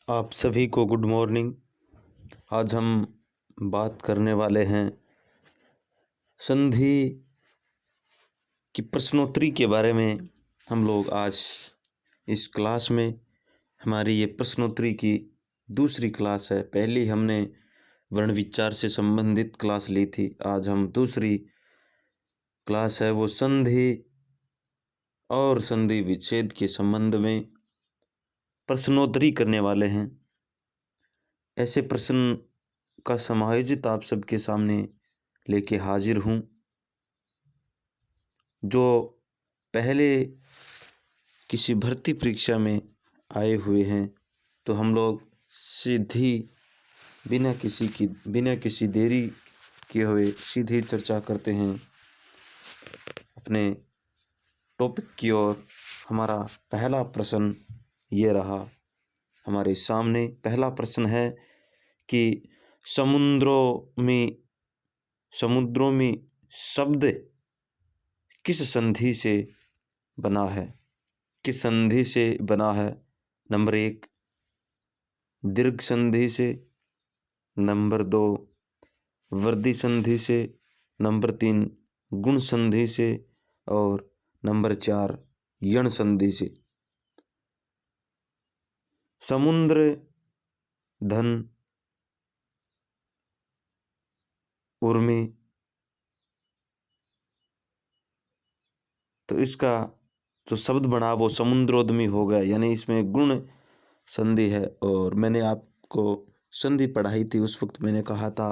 आप सभी को गुड मॉर्निंग। आज हम बात करने वाले हैं संधि की प्रश्नोत्तरी के बारे में। हम लोग आज इस क्लास में, हमारी ये प्रश्नोत्तरी की दूसरी क्लास है। पहली हमने वर्ण विचार से संबंधित क्लास ली थी। आज हम दूसरी क्लास है वो संधि और संधि विच्छेद के संबंध में प्रश्नोत्तरी करने वाले हैं। ऐसे प्रश्न का समायोजित आप सबके सामने लेके हाजिर हूँ। जो पहले किसी भर्ती परीक्षा में आए हुए हैं, तो हम लोग सीधी बिना किसी देरी किए हुए सीधी चर्चा करते हैं अपने टॉपिक की ओर। हमारा पहला प्रश्न ये रहा हमारे सामने। पहला प्रश्न है कि समुद्रों में शब्द किस संधि से बना है? किस संधि से बना है? नंबर 1 दीर्घ संधि से, नंबर 2 वृद्धि संधि से, नंबर 3 गुण संधि से और नंबर 4 यण संधि से। समुद्र, धन, उर्मी, तो इसका जो शब्द बना वो समुद्रोद्यमी हो गया, यानी इसमें गुण संधि है। और मैंने आपको संधि पढ़ाई थी, उस वक्त मैंने कहा था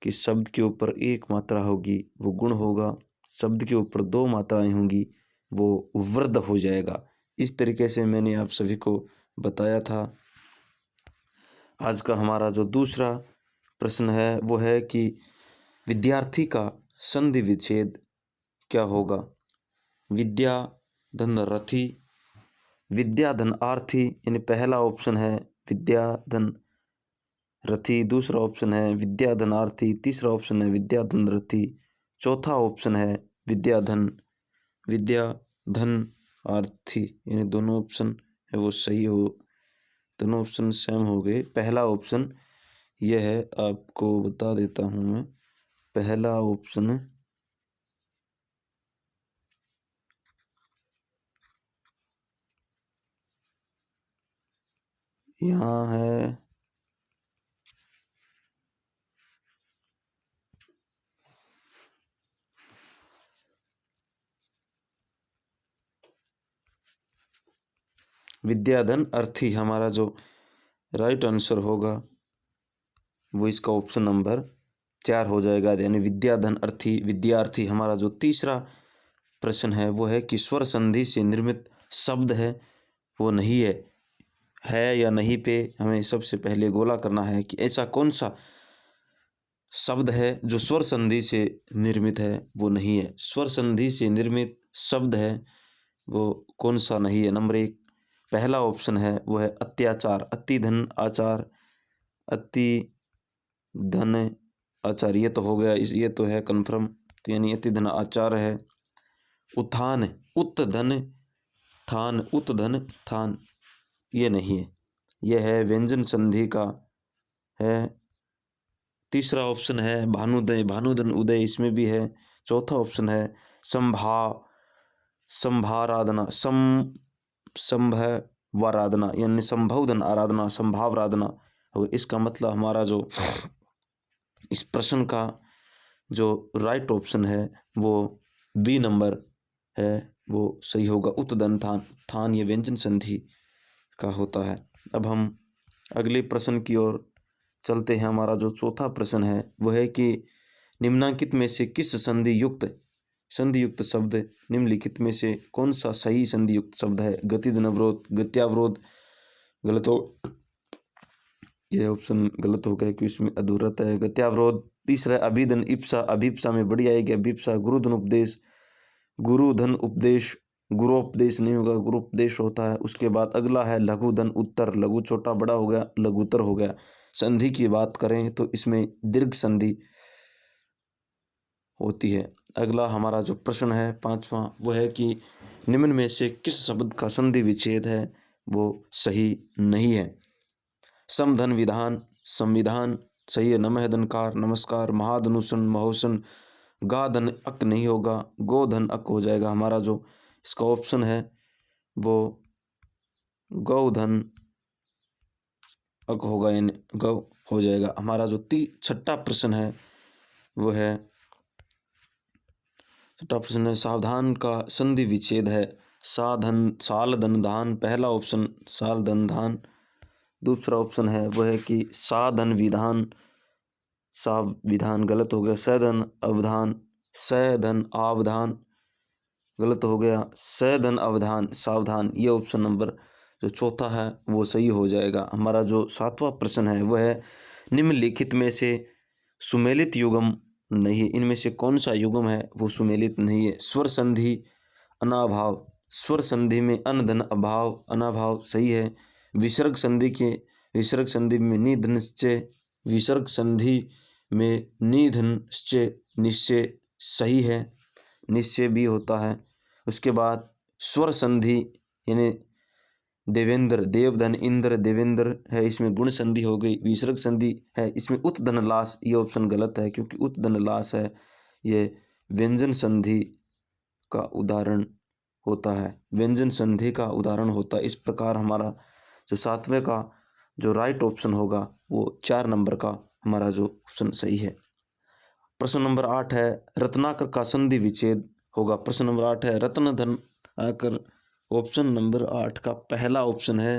कि शब्द के ऊपर एक मात्रा होगी वो गुण होगा, शब्द के ऊपर 2 मात्राएं होंगी वो वृद्ध हो जाएगा। इस तरीके से मैंने आप सभी को बताया था। आज का हमारा जो दूसरा प्रश्न है वो है कि विद्यार्थी का संधि विच्छेद क्या होगा? विद्या धन रथी, विद्या धन आर्थी, यानी पहला ऑप्शन है विद्या धन रथी, दूसरा ऑप्शन है विद्या धन आर्थी, तीसरा ऑप्शन है विद्या धन रथी, चौथा ऑप्शन है विद्या धन आर्थी। यानी दोनों ऑप्शन है वो सही हो, दोनों ऑप्शन सेम हो गए। पहला ऑप्शन यह है, आपको बता देता हूँ मैं। पहला ऑप्शन यहाँ है विद्याधन अर्थी। हमारा जो राइट आंसर होगा वो इसका ऑप्शन नंबर 4 हो जाएगा, यानी विद्याधन अर्थी विद्यार्थी। हमारा जो तीसरा प्रश्न है वो है कि स्वर संधि से निर्मित शब्द है वो नहीं है या नहीं पे हमें सबसे पहले गोला करना है कि ऐसा कौन सा शब्द है जो स्वर संधि से निर्मित है वो नहीं है। स्वर संधि से निर्मित शब्द है वो कौन सा नहीं है? नंबर 1 पहला ऑप्शन है वो है अत्याचार, अति धन आचार, अति धन आचार। ये तो हो गया, ये तो है कन्फर्म, तो यानी अति धन आचार है। उत्थान, उत धन थान, उत धन थान, ये नहीं है, यह है व्यंजन संधि का है। तीसरा ऑप्शन है भानुदय, भानुधन उदय, इसमें भी है। चौथा ऑप्शन है संभाराधना, संभवाराधना, यानी संभवधन आराधना, संभावराधना। और इसका मतलब हमारा जो इस प्रश्न का जो राइट ऑप्शन है वो बी नंबर है, वो सही होगा। उत्तधन थान, थान ये व्यंजन संधि का होता है। अब हम अगले प्रश्न की ओर चलते हैं। हमारा जो चौथा प्रश्न है वह है कि निम्नलिखित में से किस संधि युक्त शब्द निम्नलिखित में से कौन सा सही संधि युक्त शब्द है? गतिधन अवरोध, गत्यावरोध, गलत हो, यह ऑप्शन गलत हो गया क्योंकि इसमें अधूरत है। गत्यावरोध। तीसरा अभिधन इप्सा, अभिप्सा में बड़ी आएगी अभिप्सा। गुरुधन उपदेश, गुरुधन उपदेश, गुरोपदेश नहीं होगा, गुरुपदेश होता है। उसके बाद अगला है लघुधन उत्तर, लघु छोटा बड़ा हो गया, लघुत्तर हो गया। संधि की बात करें तो इसमें दीर्घ संधि होती है। अगला हमारा जो प्रश्न है पांचवा वो है कि निम्न में से किस शब्द का संधि विच्छेद है वो सही नहीं है? समधन विधान संविधान सही है। नमः धनकार नमस्कार। महाधनुषण महोषण। गाधन अक नहीं होगा, गोधन अक हो जाएगा। हमारा जो इसका ऑप्शन है वो गौधन अक होगा, यानी गौ हो जाएगा। हमारा जो छठा प्रश्न है वो है, छठा प्रश्न है सावधान का संधि विच्छेद है। साधन साल धन धान, पहला ऑप्शन साल धन धान। दूसरा ऑप्शन है वह है कि साधन विधान, सावधान गलत हो गया। सधन अवधान, सधन आवधान गलत हो गया। सधन अवधान सावधान, ये ऑप्शन नंबर जो चौथा है वो सही हो जाएगा। हमारा जो सातवां प्रश्न है वह है निम्नलिखित में से सुमेलित युग्म नहीं है। इनमें से कौन सा युग्म है वो सुमेलित नहीं है। स्वर संधि अनाभाव, स्वर संधि में अन धन अभाव, अनाभाव सही है। विसर्ग संधि के विसर्ग संधि में निधनश्चय, विसर्ग संधि में निधनश्चय निश्चय सही है, निश्चय भी होता है। उसके बाद स्वर संधि यानी देवेंद्र देवधन इंद्र देवेंद्र है, इसमें गुण संधि हो गई। विसर्ग संधि है इसमें उत धन लास, ये ऑप्शन गलत है क्योंकि उत धन लास है ये व्यंजन संधि का उदाहरण होता है, व्यंजन संधि का उदाहरण होता है। इस प्रकार हमारा जो सातवें का जो राइट ऑप्शन होगा वो 4 नंबर का हमारा जो ऑप्शन सही है। प्रश्न नंबर 8 है रत्नाकर का संधि विच्छेद होगा। प्रश्न नंबर 8 है रत्न धन आकर, ऑप्शन नंबर 8 का पहला ऑप्शन है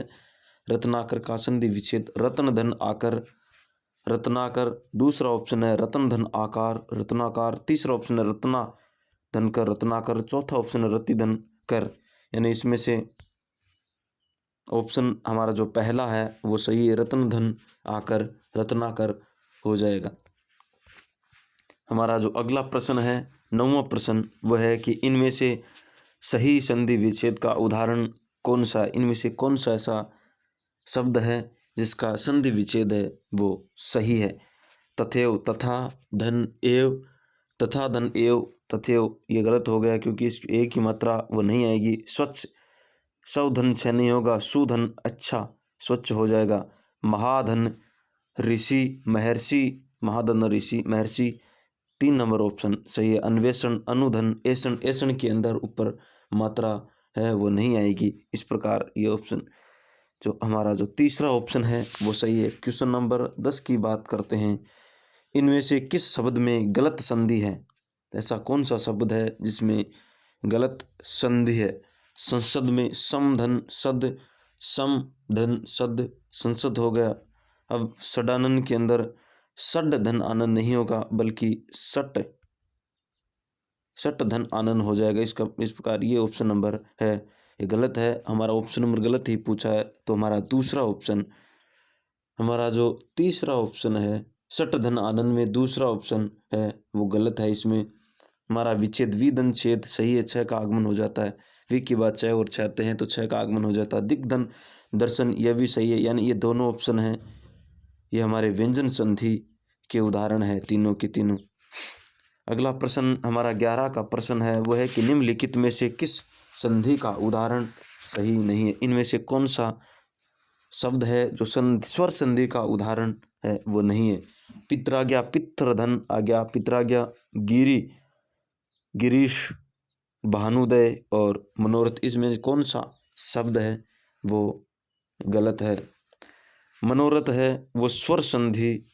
रत्नाकर का संधि विच्छेद रत्न धन आकर रत्नाकर। दूसरा ऑप्शन है रत्न धन आकार रत्नाकार। तीसरा ऑप्शन है रत्ना धन कर रत्नाकर। चौथा ऑप्शन है रति धन कर, यानी इसमें से ऑप्शन हमारा जो पहला है वो सही है, रत्न धन आकर रत्नाकर हो जाएगा। हमारा जो अगला प्रश्न है 9वां प्रश्न वह है कि इनमें से सही संधि विच्छेद का उदाहरण कौन सा है। इनमें से कौन सा ऐसा शब्द है जिसका संधि विच्छेद है वो सही है। तथैव तथा धन एव, तथा धन एव तथैव ये गलत हो गया क्योंकि इस एक की मात्रा वो नहीं आएगी। स्वच्छ सवधन छः नहीं होगा, सुधन अच्छा स्वच्छ हो जाएगा। महाधन ऋषि महर्षि, महाधन ऋषि महर्षि 3 नंबर ऑप्शन सही है। अन्वेषण अनुधन ऐसण, ऐसण के अंदर ऊपर मात्रा है वो नहीं आएगी। इस प्रकार ये ऑप्शन जो हमारा जो तीसरा ऑप्शन है वो सही है। क्वेश्चन नंबर 10 की बात करते हैं। इनमें से किस शब्द में गलत संधि है। ऐसा कौन सा शब्द है जिसमें गलत संधि है। संसद में समधन सद, सम धन सद संसद हो गया। अब षडानन के अंदर षड धन आनंद नहीं होगा बल्कि सट सट धन आनंद हो जाएगा। इसका इस प्रकार ये ऑप्शन नंबर है ये गलत है। हमारा ऑप्शन नंबर गलत ही पूछा है तो हमारा दूसरा ऑप्शन, हमारा जो तीसरा ऑप्शन है सट धन आनंद में दूसरा ऑप्शन है वो गलत है। इसमें हमारा विच्छेद विधन छेद सही है, 6 का आगमन हो जाता है। वि की बात 6 और 6 आते हैं तो 6 का आगमन हो जाता है। दिग्धन दर्शन यह भी सही है, यानी ये दोनों ऑप्शन हैं ये हमारे व्यंजन संधि के उदाहरण है तीनों के तीनों। अगला प्रश्न हमारा 11 का प्रश्न है वह है कि निम्नलिखित में से किस संधि का उदाहरण सही नहीं है। इनमें से कौन सा शब्द है जो स्वर संधि का उदाहरण है वो नहीं है। पित्राज्ञा पित्रधन आज्ञा, पित्राज्ञा गिरी गिरीश भानुदय और मनोरथ, इसमें कौन सा शब्द है वो गलत है। मनोरथ है वो स्वर संधि,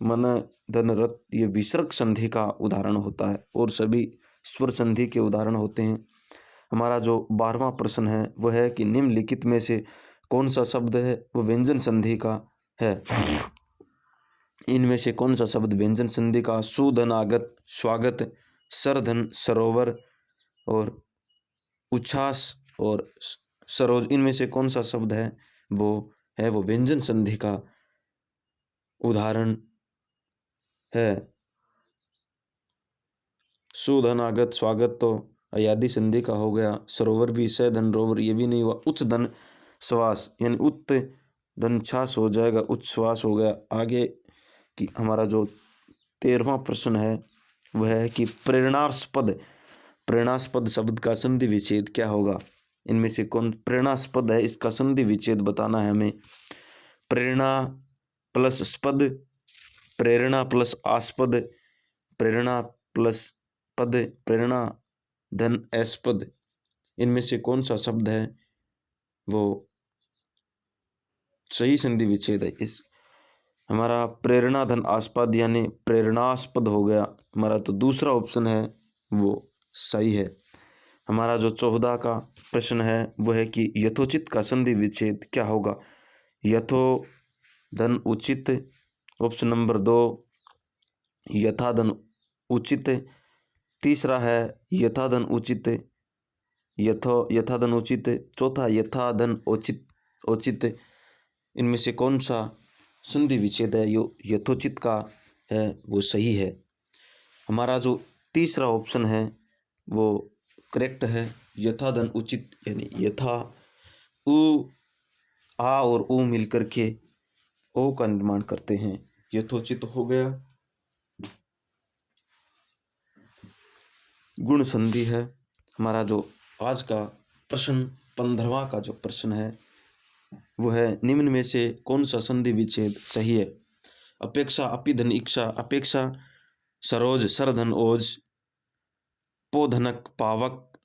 मन धन रथ ये विसर्ग संधि का उदाहरण होता है और सभी स्वर संधि के उदाहरण होते हैं। हमारा जो 12वां प्रश्न है वह है कि निम्नलिखित में से कौन सा शब्द है वो व्यंजन संधि का है। इनमें से कौन सा शब्द व्यंजन संधि का। सुधन आगत स्वागत, सरधन सरोवर और उच्छ्वास और सरोज, इनमें से कौन सा शब्द है वो व्यंजन संधि का उदाहरण है। सुधन आगत स्वागत तो अयादि संधि का हो गया। सरोवर भी सधन रोवर ये भी नहीं हुआ। उच्च धन श्वास यानी उत्त धन छास हो जाएगा, उच्छ्वास हो गया। आगे कि हमारा जो 13वां प्रश्न है वह है कि प्रेरणास्पद, प्रेरणास्पद शब्द का संधि विच्छेद क्या होगा। इनमें से कौन प्रेरणास्पद है इसका संधि विच्छेद बताना है हमें। प्रेरणा प्लस स्पद, प्रेरणा प्लस आस्पद, प्रेरणा प्लस पद, प्रेरणा धन एस्पद। इनमें से कौन सा शब्द है वो सही संधि विच्छेद है? इस हमारा प्रेरणा धन आस्पद यानी प्रेरणास्पद हो गया हमारा, तो दूसरा ऑप्शन है वो सही है। हमारा जो 14 का प्रश्न है वो है कि यथोचित का संधि विच्छेद क्या होगा? यथो धन उचित, ऑप्शन नंबर 2 यथा धन उचित, तीसरा है यथा धन उचित, यथा धन उचित, चौथा यथा धन औचित औचित। इनमें से कौन सा संधि विच्छेद है यो यथोचित का है वो सही है? हमारा जो तीसरा ऑप्शन है वो करेक्ट है, यथा धन उचित, यानी यथा उ आ और उ मिलकर के ओ का निर्माण करते हैं, यथोचित हो गया। गुण संधि है। हमारा जो आज का प्रश्न 15वां का जो प्रश्न है वो है निम्न में से कौन सा संधि विच्छेद सही है? अपेक्षा अपिधन इक्षा, अपेक्षा सरोज सरधन ओज, पोधनक पावक,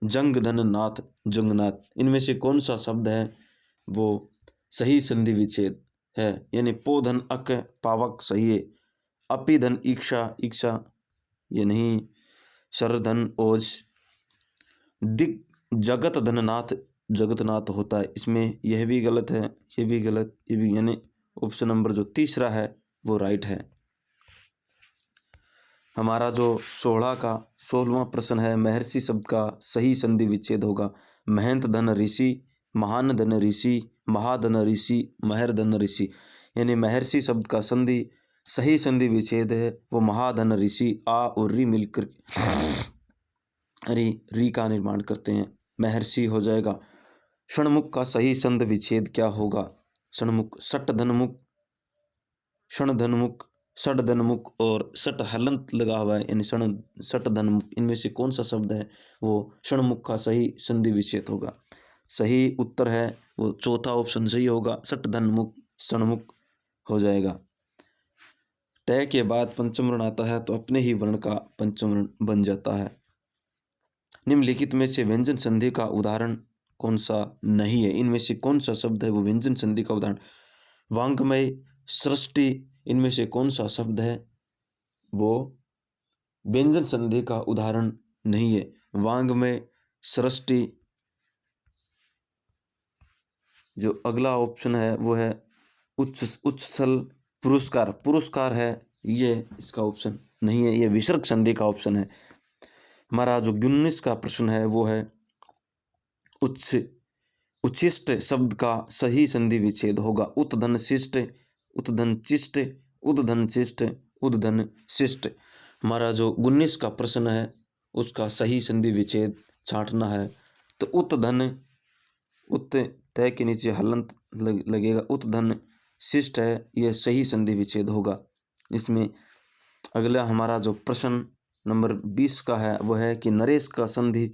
जंग धन नाथ जंगनाथ। इनमें से कौन सा शब्द है वो सही संधि विच्छेद है? यानी पोधन अक पावक सही है, अपिधन इक्षा इक्षा ये नहीं, सरधन ओज, दिग जगत धननाथ जगतनाथ होता है, इसमें यह भी गलत है, ये भी गलत, ये भी, यानी ऑप्शन नंबर जो तीसरा है वो राइट है। हमारा जो 16वां प्रश्न है महर्षि शब्द का सही संधि विच्छेद होगा। महंत धन ऋषि, महान धन ऋषि, महाधन ऋषि, महर धन ऋषि। यानी महर्षि शब्द का संधि सही संधि विच्छेद है वो महाधन ऋषि, आ और री मिलकर री का निर्माण करते हैं, महर्षि हो जाएगा। षणमुख का सही संधि विच्छेद क्या होगा? षणमुख षट धनमुख, षण धनमुख, षड धनमुख और षट हलंत लगा हुआ है यानी षट धनमुख। इनमें से कौन सा शब्द है वो षणमुख का सही संधि विच्छेद होगा? सही उत्तर है वो चौथा ऑप्शन सही होगा, षट धनमुख षणमुख हो जाएगा। टय के बाद पंचम वर्ण आता है तो अपने ही वर्ण का पंचम वर्ण बन जाता है। निम्नलिखित में से व्यंजन संधि का उदाहरण कौन सा नहीं है? इनमें से कौन सा शब्द है वो व्यंजन संधि का उदाहरण? वांग्मय, सृष्टि, इनमें से कौन सा शब्द है वो व्यंजन संधि का उदाहरण नहीं है? वांग्मय, सृष्टि। जो अगला ऑप्शन है वो है उच्छल, पुरस्कार, पुरस्कार है, ये इसका ऑप्शन नहीं है, ये विसर्ग संधि का ऑप्शन है। हमारा जो 19 का प्रश्न है वो है उच्छिष्ट शब्द का सही संधि विच्छेद होगा। उत्धन शिष्ट, उत्धन चिष्ट, उद्धन शिष्ट, उद्धन शिष्ट। हमारा जो 19 का प्रश्न है उसका सही संधि विच्छेद छांटना है तो उत्धन, उत तय के नीचे हलंत लगेगा, उत्धन शिष्ट है, यह सही संधि विच्छेद होगा। इसमें अगला हमारा जो प्रश्न नंबर 20 का है वह है कि नरेश का संधि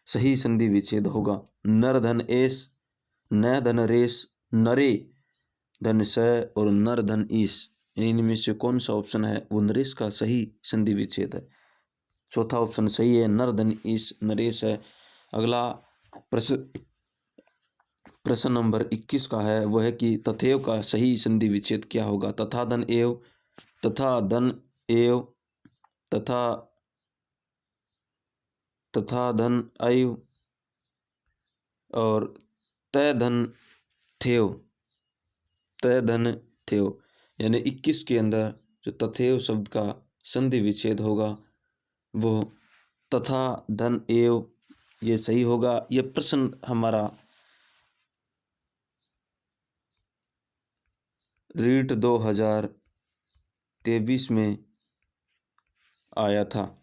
सही संधि विच्छेद होगा। नर धन एस, न धन रेस, नरे धन स और नर धन ईस। इनमें से कौन सा ऑप्शन है वो नरेश का सही संधि विच्छेद है? चौथा ऑप्शन सही है, नर धन ईस नरेश है। अगला प्रश्न नंबर 21 का है वह है कि तथैव का सही संधि विच्छेद क्या होगा? तथा धन एव, तथा धन एव, तथा धन अयव और तय धन थेव, तय धन थेव। यानी 21 के अंदर जो तथैव शब्द का संधि विच्छेद होगा वो तथा धन एव, ये सही होगा। ये प्रश्न हमारा रीट 2023 में आया था।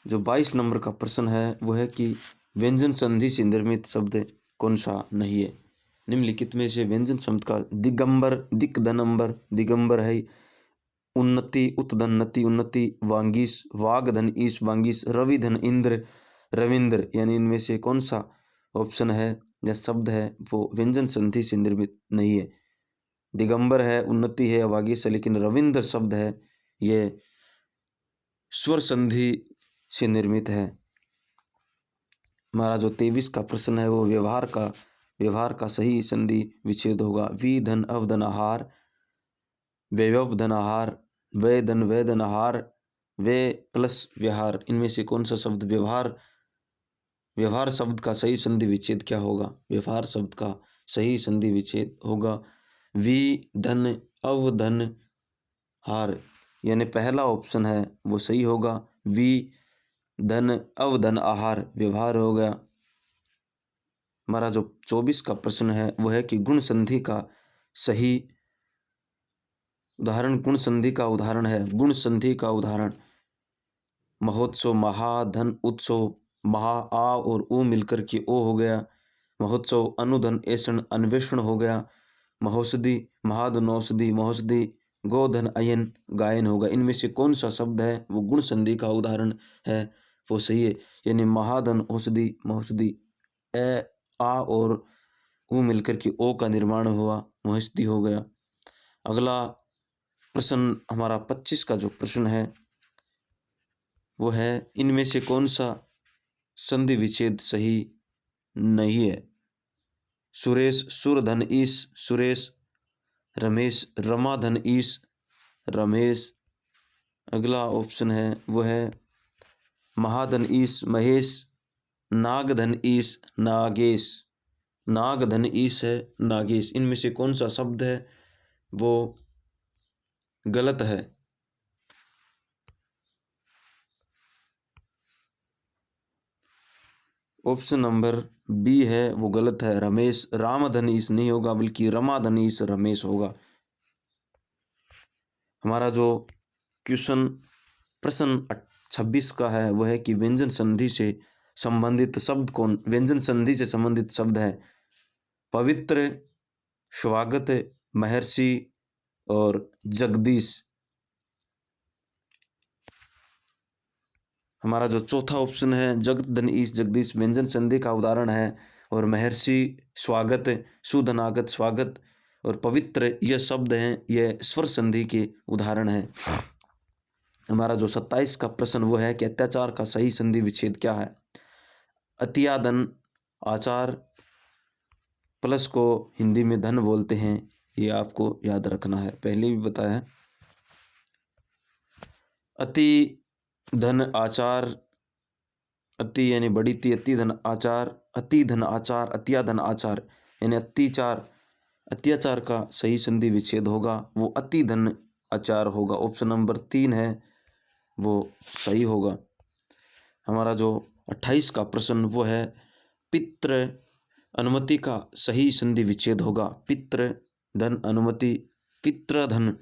जो 22 नंबर का प्रश्न है वो है कि व्यंजन संधि से निर्मित शब्द कौन सा नहीं है? निम्नलिखित में से व्यंजन शब्द का दिगंबर, दिक्धनंबर, दिगंबर है, उन्नति, उत्धन्नति उन्नति, वांगीस, वागधन ईश वांगीस, रविधन इंद्र रविंद्र। यानी इनमें से कौन सा ऑप्शन है या शब्द है वो व्यंजन संधि से निर्मित नहीं है। दिगंबर है, उन्नति है, अभागी से, लेकिन रविंद्र शब्द है ये स्वर संधि से निर्मित है। हमारा जो 23 का प्रश्न है वो व्यवहार का सही संधि विच्छेद होगा। वी धन अवधन आहार, व्यव धन आहार, वे धन वेदन आहार, वे प्लस व्यवहार, इनमें से कौन सा शब्द व्यवहार शब्द का सही संधि विच्छेद क्या होगा? व्यवहार शब्द का सही संधि विच्छेद होगा वी धन अवधन हार, यानी पहला ऑप्शन है वो सही होगा। वी धन अवधन आहार व्यवहार हो गया। हमारा जो 24 का प्रश्न है वो है कि गुण संधि का सही उदाहरण। गुण संधि का उदाहरण है, गुण संधि का उदाहरण महोत्सव, महाधन उत्सव, महा आ और ऊ मिलकर के ओ हो गया। महोत्सव, अनुधन ऐसन अन्वेषण हो गया। महोषधि, महाधन औषधि, महोषधि, गोधन अयन गायन होगा। इनमें से कौन सा शब्द है वो गुण संधि का उदाहरण है वो सही है, यानी महाधन औषधि महोषधि, ए आ और ऊ मिलकर के ओ का निर्माण हुआ, महोषधि हो गया। अगला प्रश्न हमारा 25 का जो प्रश्न है वो है इनमें से कौन सा संधि विच्छेद सही नहीं है? सुरेश, सुरधन ईश, सुरेश। रमेश, रमाधन ईश, रमेश। अगला ऑप्शन है वो है महाधन ईश, महेश। नागधन ईश, नागेश। नागधन ईश है, नागेश। इनमें से कौन सा शब्द है वो गलत है? ऑप्शन नंबर बी है वो गलत है, रमेश। रामधनीश नहीं होगा बल्कि रमाधनीश रमेश होगा। हमारा जो क्वेश्चन प्रश्न 26 का है वो है कि व्यंजन संधि से संबंधित शब्द कौन? व्यंजन संधि से संबंधित शब्द है पवित्र, स्वागत, महर्षि और जगदीश। हमारा जो चौथा ऑप्शन है जगधनीश जगदीश व्यंजन संधि का उदाहरण है, और महर्षि, स्वागत, सुधनागत स्वागत और पवित्र ये शब्द हैं, ये स्वर संधि के उदाहरण हैं। हमारा जो 27 का प्रश्न वो है कि अत्याचार का सही संधि विच्छेद क्या है? अतियादन आचार, प्लस को हिंदी में धन बोलते हैं, ये आपको याद रखना है, पहले भी बताया है। अति धन आचार, अति यानी बड़ी ती, अति धन आचार, अति धन आचार, अत्याधन आचार यानी अत्याचार का सही संधि विच्छेद होगा वो अति धन आचार होगा। ऑप्शन नंबर 3 है वो सही होगा। हमारा जो 28 का प्रश्न वो है पितृ अनुमति का सही संधि विच्छेद होगा पितृ धन अनुमति, पितृधन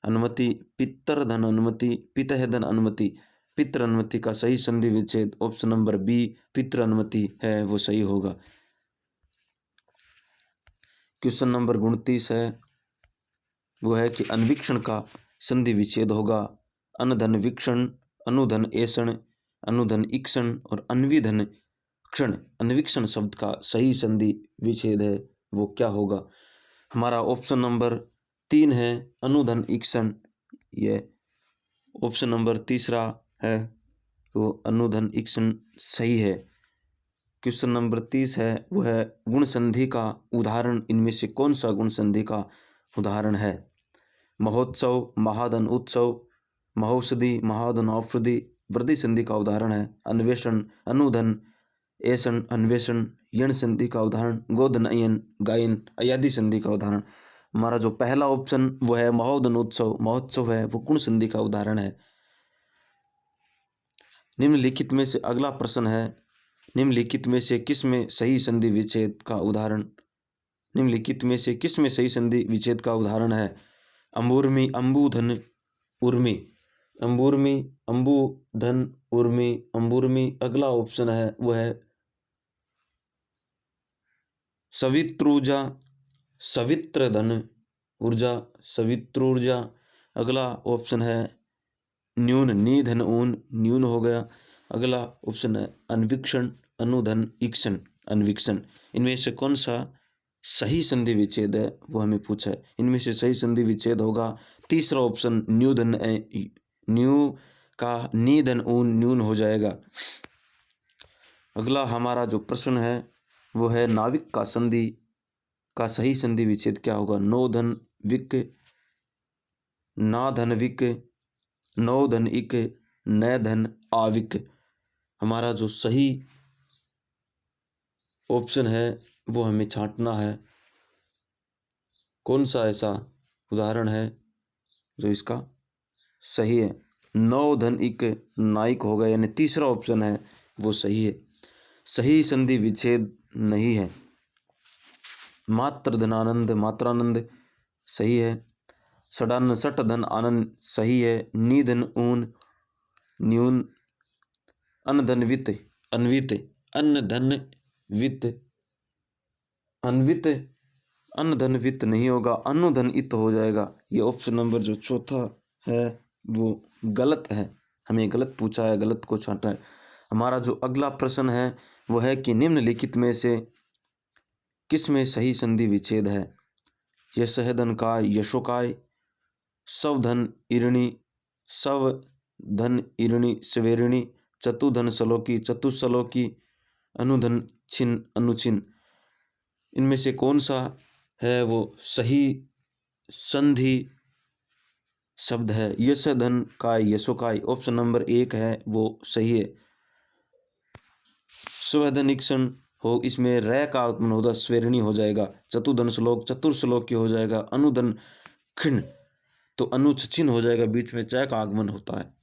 अनुमति, पितृधन अनुमति, पितृधन अनुमति। पितृ अनुमति का सही संधि विच्छेद ऑप्शन नंबर बी पितृ अनुमति है वो सही होगा। क्वेश्चन नंबर 29 है वो है कि अन्वीक्षण का संधि विच्छेद होगा अनधन वीक्षण, अनुधन ऐषण, अनुधन ईक्षण और अन्विधन क्षण। अन्वीक्षण शब्द का सही संधि विच्छेद है वो क्या होगा? हमारा ऑप्शन नंबर 3 है अनुधन ईक्षण, ये ऑप्शन नंबर तीसरा है वो अनुधन ईक्षण सही है। क्वेश्चन नंबर 30 है वो है गुण संधि का उदाहरण इनमें से कौन सा गुण संधि का उदाहरण है? महोत्सव, महाधन उत्सव, महोषधि, महाधन औषधि। वृद्धि संधि का उदाहरण है अन्वेषण, अनुधन ऐषण, अन्वेषण। यण संधि का उदाहरण गोधन अयन गायन। अयादि संधि का उदाहरण हमारा जो पहला ऑप्शन वो है महोधन उत्सव, महोत्सव है वो गुण संधि का उदाहरण है। निम्नलिखित में से अगला प्रश्न है निम्नलिखित में से किस में सही संधि विच्छेद का उदाहरण? निम्नलिखित में से किस में सही संधि विच्छेद का उदाहरण है? अंबुर्मी, अंबुधन उर्मी, अंबुर्मी, अंबुधन उर्मी, अंबुर्मी। अगला ऑप्शन है वो है सवित्रूर्जा, सवित्रधन ऊर्जा, सवित्रूर्जा। अगला ऑप्शन है न्यून, निधन ऊन, न्यून हो गया। अगला ऑप्शन है अन्वीक्षण, अनुधन ईक्षण। अन्वीक्षण। इनमें से कौन सा सही संधि विच्छेद है वो हमें पूछा है। इनमें से सही संधि विच्छेद होगा तीसरा ऑप्शन, न्यूधन न्यू का निधन ऊन न्यून हो जाएगा। अगला हमारा जो प्रश्न है वो है नाविक का संधि का सही संधि विच्छेद क्या होगा। नो धन विक, ना धन विक, नो धन इक, न धन आविक। हमारा जो सही ऑप्शन है वो हमें छांटना है। कौन सा ऐसा उदाहरण है जो इसका सही है। नौ धन इक नाइक होगा, यानी तीसरा ऑप्शन है वो सही है। सही संधि विच्छेद नहीं है। मात्र धनानंद मात्रानंद सही है। सडान सठ धन आनंद सही है। निधन ऊन न्यून। अन धन वित्त अन्वित, अन्न धन वित्त अन्वित, अन्न धन वित्त नहीं होगा, अनुधन इत हो जाएगा। ये ऑप्शन नंबर जो चौथा है वो गलत है, हमें गलत पूछा है, गलत को छांटा है। हमारा जो अगला प्रश्न है वो है कि निम्नलिखित में से किस में सही संधि विच्छेद है। यशहधन काय यशोकाय, सवधन ईरणी सव धन ईरणी सवेरिणी, चतुधन सलोकी चतुसलोकी, अनुधन छिन अनुचिन। इनमें से कौन सा है वो सही संधि शब्द है। यशधन काय यशोकाय ऑप्शन नंबर 1 है वो सही है। स्वधनिक्षण हो, इसमें रै का आगमन होगा, स्वेरिणी हो जाएगा। चतुधन श्लोक चतुर्श्लोकी हो जाएगा। अनुधन खिण तो अनुचिन हो जाएगा, बीच में चय का आगमन होता है।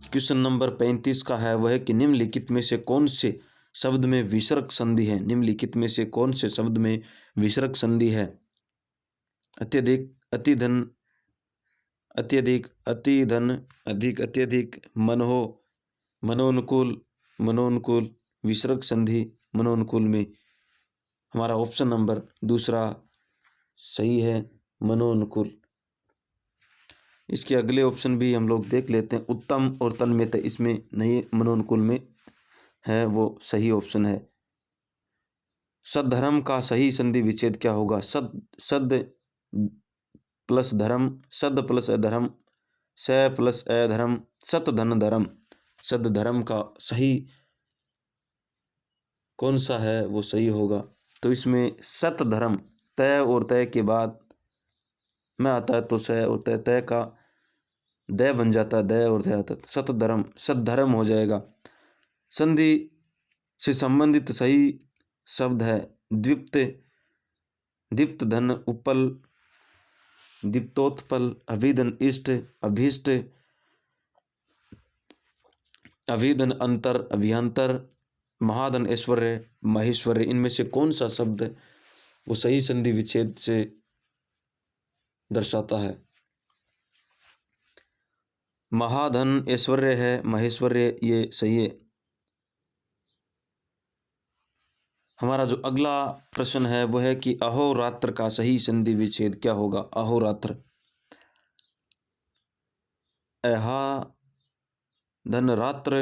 क्वेश्चन नंबर 35 का है वह है कि निम्नलिखित में से कौन से शब्द में विसर्ग संधि है। निम्नलिखित में से कौन से शब्द में विसर्ग संधि है। अत्यधिक, अतिधन, अत्यधिक, अतिधन, अधिक, अत्यधिक, मनहो, मनोनुकूल, मनोनुकूल, विसर्ग संधि मनोनुकूल में हमारा ऑप्शन नंबर दूसरा सही है, मनोनुकूल। इसके अगले ऑप्शन भी हम लोग देख लेते हैं। उत्तम और तन्मयत इसमें नहीं, मनोनुकूल में है वो सही ऑप्शन है। सद्धर्म का सही संधि विच्छेद क्या होगा। सद प्लस धर्म, सद प्लस अधर्म, स प्लस अधर्म, सत धन धर्म। सद धर्म का सही कौन सा है वो सही होगा। तो इसमें सत धर्म तय और तय के बाद में आता है तो स और तय, तय का दय बन जाता है, दय और दय आता है तो सत धर्म सद्धर्म हो जाएगा। संधि से संबंधित सही शब्द है द्विप्त, दीप्त धन उपल, दीप्तोत्पल, अभिधन इष्ट, अभीष्ट, अभिधन अंतर, अभियंतर, महाधन ऐश्वर्य, महेश्वर्य। इनमें से कौन सा शब्द वो सही संधि विच्छेद से दर्शाता है। महाधन ऐश्वर्य है, महेश्वर्य ये सही है। हमारा जो अगला प्रश्न है वो है कि अहोरात्र का सही संधि विच्छेद क्या होगा। अहोरात्र, अहा धन रात्र,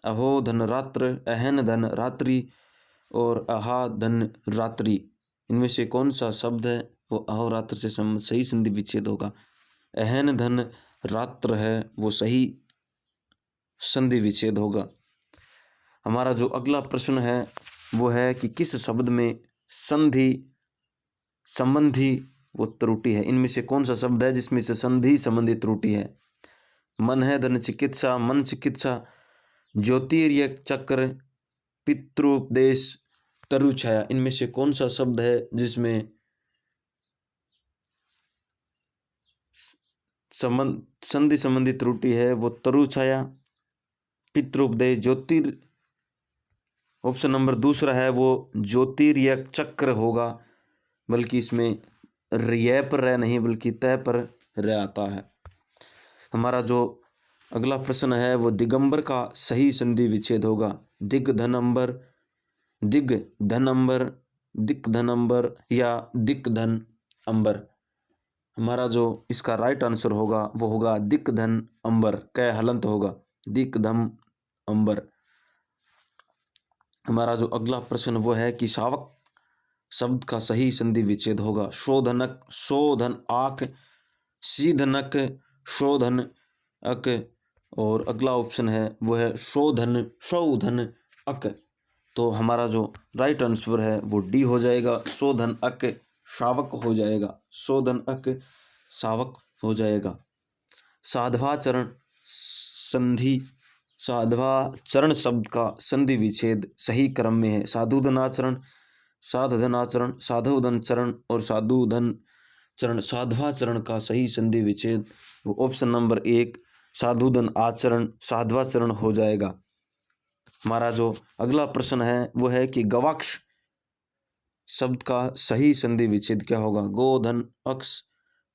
अहो धन रात्र, अहन धन रात्रि और अहा धन रात्रि। इनमें से कौन सा शब्द है वो अहोरात्र से सही संधि विच्छेद होगा। अहन धन रात्र है वो सही संधि विच्छेद होगा। हमारा जो अगला प्रश्न है वो है कि किस शब्द में संधि संबंधी वो त्रुटि है। इनमें से कौन सा शब्द है जिसमें से संधि संबंधी त्रुटि है। मन है धन चिकित्सा, मन चिकित्सा, ज्योतिर्य चक्र, पितृपदेश, तरुछाया। इनमें से कौन सा शब्द है जिसमें संधि संबंधी त्रुटि है वो तरुछाया, पितृपदेश, ज्योतिर। ऑप्शन नंबर दूसरा है वो ज्योतिर्य चक्र होगा, बल्कि इसमें र्य पर रह नहीं बल्कि तय पर रह आता है। हमारा जो अगला प्रश्न है वो दिगंबर का सही संधि विच्छेद होगा। दिग धन अंबर, दिग धन अंबर, दिक धन अंबर या दिक धन अंबर। हमारा जो इसका राइट आंसर होगा वो होगा दिक धन अंबर, कै हलंत होगा, दिक धम अंबर। हमारा जो अगला प्रश्न वो है कि शावक शब्द का सही संधि विच्छेद होगा। शोधनक, शोधन आक, सीधनक, शोधन अक, और अगला ऑप्शन है वो है शोधन शोधन अक। तो हमारा जो राइट आंसर है वो डी हो जाएगा, शोधन अक शावक हो जाएगा, शोधन अक शावक हो जाएगा। साधवाचरण संधि, साधवाचरण शब्द का संधि विच्छेद सही क्रम में है। साधुधनाचरण, साधनाचरण, साधुधन चरण और साधुधन चरण। साधवाचरण का सही संधि विच्छेद वो ऑप्शन नंबर 1 साधुधन आचरण साधवाचरण हो जाएगा। हमारा जो अगला प्रश्न है वो है कि गवाक्ष शब्द का सही संधि विच्छेद क्या होगा। गोधन अक्ष,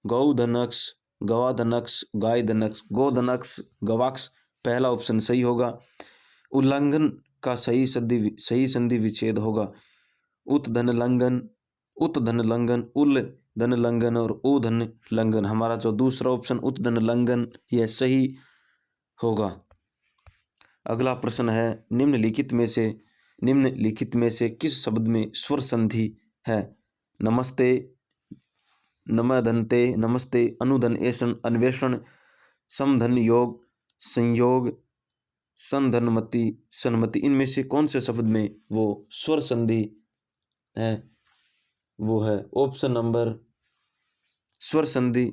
गौधनक्ष, गवाधनक्ष, गायधनक्ष, गोधनक्ष, गवाक्ष पहला ऑप्शन सही होगा। उल्लंघन का सही संधि विच्छेद होगा उत्धन लंघन, उत्धन लंघन, उल धन लंघन और उधन लंघन। हमारा जो दूसरा ऑप्शन उत्धन लंघन यह सही होगा। अगला प्रश्न है निम्नलिखित में से किस शब्द में स्वर संधि है। नमस्ते, नमदन्ते, नमस्ते, अनुधन ऐसन, अन्वेषण, समधन योग, संयोग, संधनमति, सन्मति। इनमें से कौन से शब्द में वो स्वर संधि है वो है ऑप्शन नंबर स्वर संधि।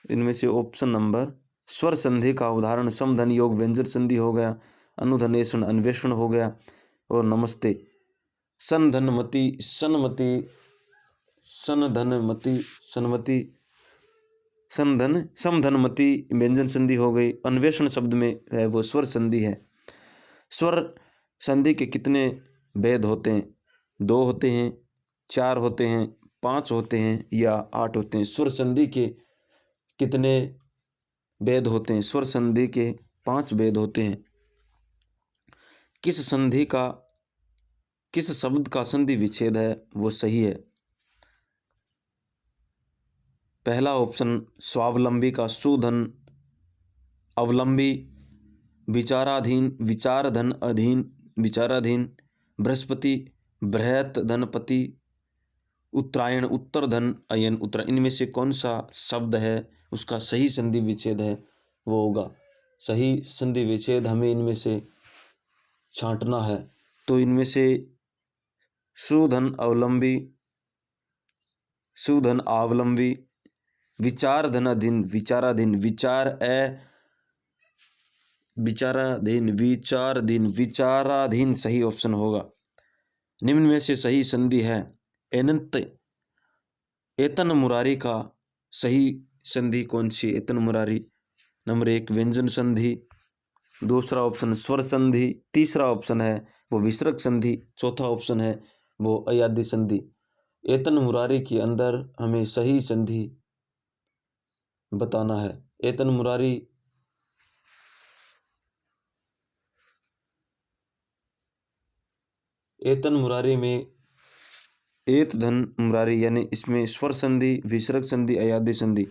इनमें से ऑप्शन नंबर स्वर संधि का उदाहरण समधन योग व्यंजन संधि हो गया, अनुधनेषण अन्वेषण हो गया और नमस्ते संधनमति, सन्मति, सनधनमति, सन्मति, संधन, समधनमति व्यंजन संधि हो गई। अन्वेषण शब्द में है वो स्वर संधि है। स्वर संधि के कितने भेद होते हैं। 2 होते हैं, 4 होते हैं, 5 होते हैं या 8 होते हैं। स्वर संधि के कितने भेद होते हैं। स्वर संधि के 5 भेद होते हैं। किस शब्द का संधि विच्छेद है वो सही है। पहला ऑप्शन स्वावलंबी का सुधन, अवलंबी, विचाराधीन, विचारधन अधीन, विचाराधीन, बृहस्पति, बृहत धनपति, उत्तरायण, उत्तरधन अयन, उत्तरायण। इनमें से कौन सा शब्द है उसका सही संधि विच्छेद है वो होगा। सही संधि विच्छेद हमें इनमें से छांटना है। तो इनमें से सुधन अवलंबी, सुधन अवलंबी, विचारधनाधीन, विचाराधीन, विचाराधीन सही ऑप्शन होगा। निम्न में से सही संधि है एनंत एतन मुरारी का सही संधि कौन सी। एतन मुरारी नंबर 1 व्यंजन संधि, दूसरा ऑप्शन स्वर संधि, तीसरा ऑप्शन है वो विसर्ग संधि, चौथा ऑप्शन है वो अयादि संधि। एतन मुरारी के अंदर हमें सही संधि बताना है। एतन मुरारी में एत धन मुरारी यानी इसमें स्वर संधि, विसर्ग संधि, अयादि संधि।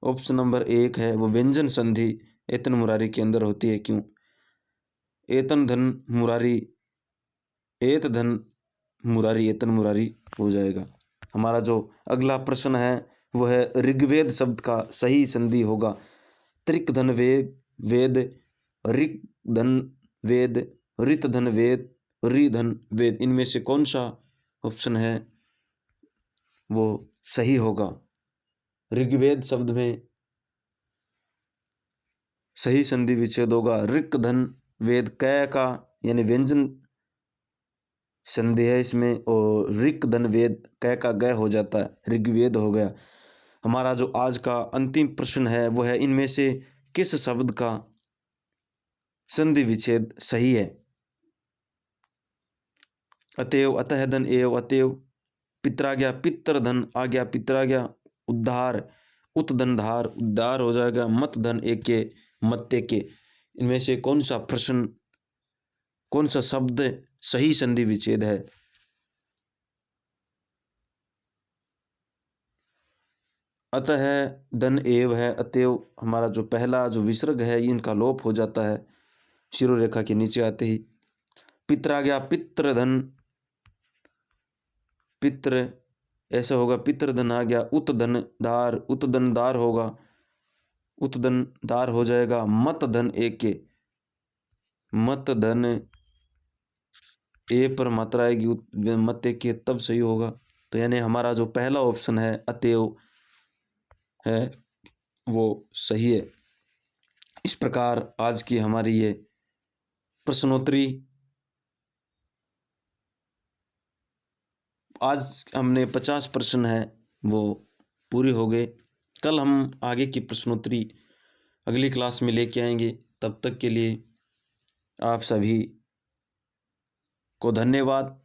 ऑप्शन नंबर 1 है वो व्यंजन संधि एतन मुरारी के अंदर होती है। क्यों। एतन धन मुरारी, एत धन मुरारी, एतन मुरारी हो जाएगा। हमारा जो अगला प्रश्न है वो है ऋग्वेद शब्द का सही संधि होगा। त्रिक धन वेद, ऋक धन वेद, ऋत धन वेद, रि धन वेद। इनमें से कौन सा ऑप्शन है वो सही होगा। ऋग्वेद शब्द में सही संधि विच्छेद होगा ऋक धन वेद, कै का यानी व्यंजन संधि है इसमें, और ऋक धन वेद कै का गय हो जाता है, ऋग्वेद हो गया। हमारा जो आज का अंतिम प्रश्न है वो है इनमें से किस शब्द का संधि विच्छेद सही है। अतएव, अतः धन एव, अतएव, पित्राज्ञा, पितृधन आज्ञा, पित्राज्ञा, उद्धार, उत्धन धार, उद्धार हो जाएगा। मत धन एके, मत्ते के। इनमें से कौन सा शब्द सही संधि विच्छेद है। अतः धन एव है, अतएव हमारा जो पहला जो विसर्ग है इनका लोप हो जाता है शिरोरेखा के नीचे आते ही। पित्र आ गया पितृधन, पितृ ऐसे होगा, पितृधन आ गया, उत्धनदार, उत्धनदार होगा, उत्धनदार हो जाएगा। मतधन एके, मतधन ए पर मात्रा आएगी, मत एके तब सही होगा। तो यानी हमारा जो पहला ऑप्शन है अतएव है वो सही है। इस प्रकार आज की हमारी ये प्रश्नोत्तरी, आज हमने 50 प्रश्न है वो पूरी हो गए। कल हम आगे की प्रश्नोत्तरी अगली क्लास में लेके आएंगे। तब तक के लिए आप सभी को धन्यवाद।